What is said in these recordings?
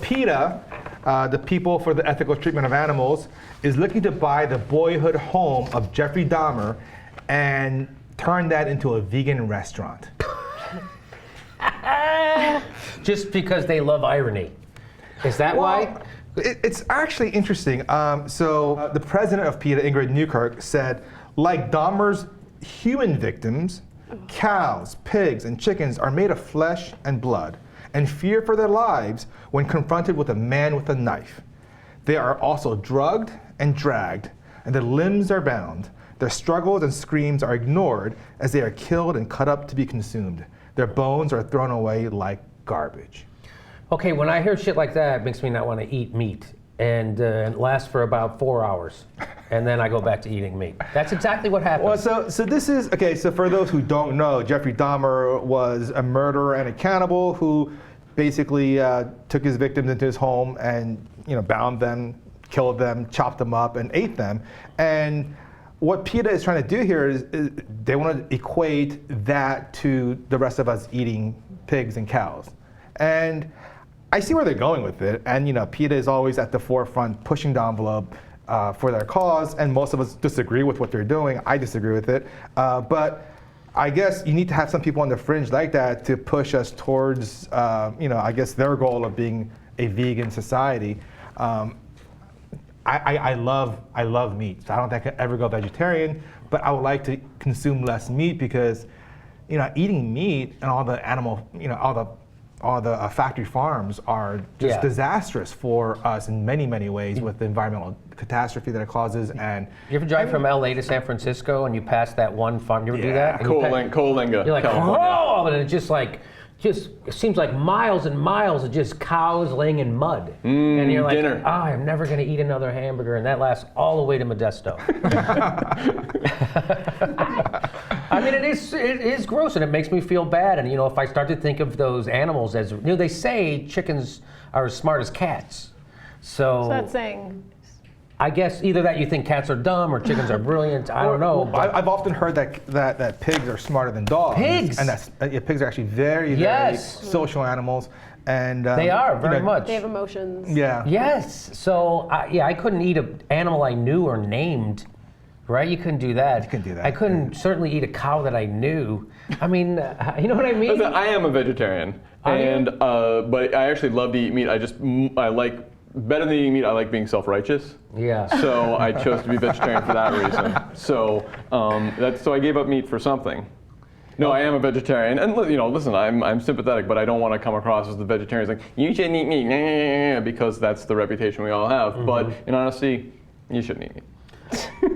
PETA, the People for the Ethical Treatment of Animals, is looking to buy the boyhood home of Jeffrey Dahmer and turn that into a vegan restaurant. Just because they love irony. Is that why? It's actually interesting. The president of PETA, Ingrid Newkirk, said, like Dahmer's human victims, cows, pigs, and chickens are made of flesh and blood and fear for their lives when confronted with a man with a knife. They are also drugged and dragged, and their limbs are bound. Their struggles and screams are ignored as they are killed and cut up to be consumed. Their bones are thrown away like garbage. Okay, when I hear shit like that, it makes me not want to eat meat. And it lasts for about 4 hours. And then I go back to eating meat. That's exactly what happened. Well, so this is, okay, so for those who don't know, Jeffrey Dahmer was a murderer and a cannibal who basically took his victims into his home and, bound them, killed them, chopped them up, and ate them. And what PETA is trying to do here is they want to equate that to the rest of us eating pigs and cows. And I see where they're going with it, and PETA is always at the forefront pushing the envelope for their cause, and most of us disagree with what they're doing. I disagree with it, but I guess you need to have some people on the fringe like that to push us towards, I guess their goal of being a vegan society. I love meat. So I don't think I could ever go vegetarian, but I would like to consume less meat because, eating meat and all the animal, all the factory farms are just disastrous for us in many, many ways with the environmental catastrophe that it causes. And you ever drive from LA to San Francisco and you pass that one farm? You ever do that? Coalinga, you're like, California. oh, and it it seems like miles and miles of just cows laying in mud. And you're like, dinner. I'm never going to eat another hamburger. And that lasts all the way to Modesto. I mean, it is gross, and it makes me feel bad. And if I start to think of those animals as, they say chickens are as smart as cats. So that's saying. I guess either that you think cats are dumb or chickens are brilliant. I don't know. I've often heard that pigs are smarter than dogs. Pigs, and pigs are actually very, very social animals. And they are very much. They have emotions. Yeah. Yes. So I couldn't eat an animal I knew or named. Right? You couldn't do that. You couldn't do that. I couldn't certainly eat a cow that I knew. I mean, you know what I mean? Listen, I am a vegetarian, but I actually love to eat meat. I like, better than eating meat, I like being self-righteous. Yeah. So I chose to be vegetarian for that reason. So so I gave up meat for something. No, I am a vegetarian, and listen, I'm sympathetic, but I don't want to come across as the vegetarian like you shouldn't eat meat, because that's the reputation we all have. Mm-hmm. But in honesty, you shouldn't eat meat.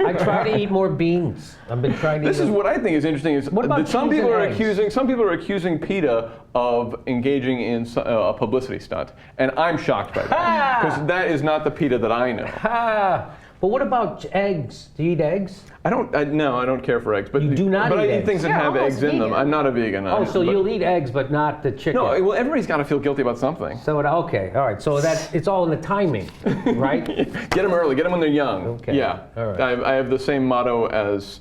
I try to eat more beans. I've been trying to. This is what I think is interesting. Is that some people are accusing PETA of engaging in a publicity stunt, and I'm shocked by that because that is not the PETA that I know. But what about eggs? Do you eat eggs? I don't care for eggs. But you do not. But eat I eat eggs. things that have eggs in them. I'm not a vegan. So you'll eat eggs, but not the chicken. No, well, everybody's got to feel guilty about something. So okay, all right. So it's all in the timing, right? Get them early. Get them when they're young. Okay. Yeah. All right. I have the same motto as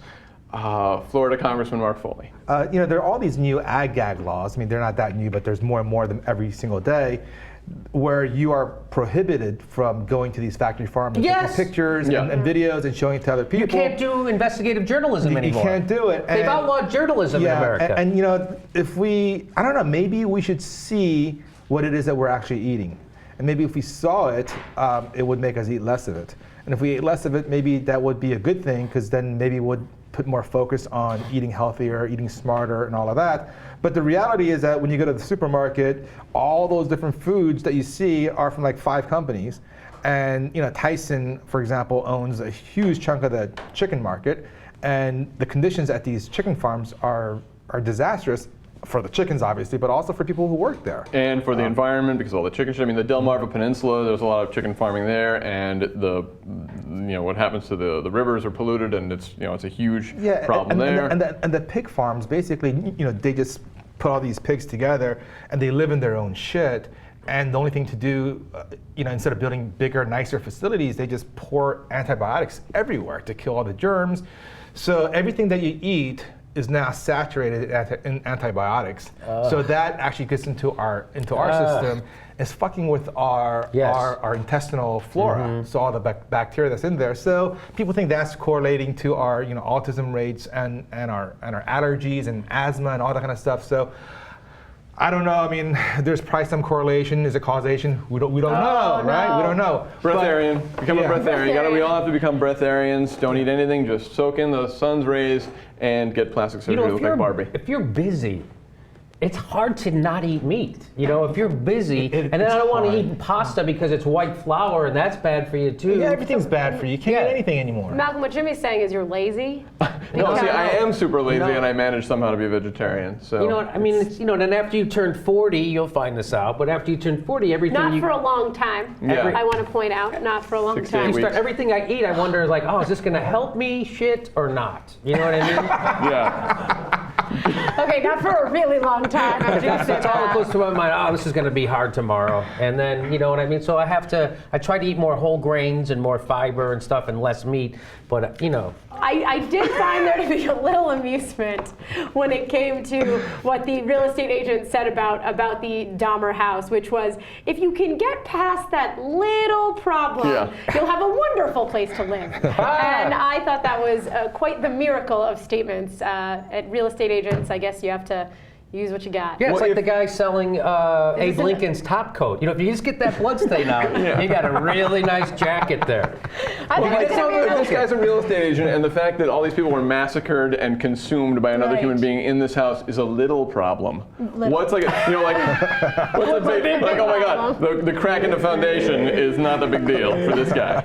Florida Congressman Mark Foley. There are all these new ag-gag laws. I mean, they're not that new, but there's more and more of them every single day, where you are prohibited from going to these factory farms and taking pictures and videos and showing it to other people. You can't do investigative journalism anymore. You can't do it. They've outlawed journalism in America. And if I don't know, maybe we should see what it is that we're actually eating. And maybe if we saw it, it would make us eat less of it. And if we ate less of it, maybe that would be a good thing, because then maybe would put more focus on eating healthier, eating smarter, and all of that. But the reality is that when you go to the supermarket, all those different foods that you see are from like 5 companies. And Tyson, for example, owns a huge chunk of the chicken market, and the conditions at these chicken farms are disastrous for the chickens, obviously, but also for people who work there. And for the environment, because all the chicken shit. I mean, the Delmarva Peninsula, there's a lot of chicken farming there, and what happens to the rivers are polluted, and it's a huge problem there. And the pig farms, basically, they just put all these pigs together, and they live in their own shit. And the only thing to do, instead of building bigger, nicer facilities, they just pour antibiotics everywhere to kill all the germs. So everything that you eat is now saturated in antibiotics. So that actually gets into our system. It's fucking with our intestinal flora. So all the bacteria that's in there. So people think that's correlating to our autism rates and our allergies and asthma and all that kind of stuff. So I don't know. I mean, there's probably some correlation. Is it causation? We don't know, right? We don't know. Breatharian. Become a breatharian. We all have to become breatharians. Don't eat anything. Just soak in the sun's rays and get plastic surgery to look like Barbie. If you're busy, it's hard to not eat meat. If you're busy, and then I don't want to eat pasta because it's white flour, and that's bad for you too. Yeah, everything's bad for you. You can't eat anything anymore. Malcolm, what Jimmy's saying is you're lazy. No, see, I am super lazy, and I manage somehow to be a vegetarian. So you know what I mean? Then after you turn 40, you'll find this out. But after you turn 40, everything Not for a long time. Yeah. I want to point out, not for a long 68 time. weeks. everything I eat, I wonder is this going to help me shit or not? You know what I mean? Yeah. Okay, not for a really long time. That's all that goes through my mind. Oh, this is going to be hard tomorrow. And then, you know what I mean? So I try to eat more whole grains and more fiber and stuff and less meat. But, I did find there to be a little amusement when it came to what the real estate agent said about the Dahmer house, which was, if you can get past that little problem, you'll have a wonderful place to live. And I thought that was quite the miracle of statements. At real estate agents, I guess you have to use what you got. Yeah, it's like the guy selling Abe Lincoln's top coat. If you just get that blood stain out, you got a really nice jacket there. If this guy's a real estate agent, and the fact that all these people were massacred and consumed by another human being in this house is a little problem. What's like what's a big, like, oh my God, the crack in the foundation is not the big deal for this guy.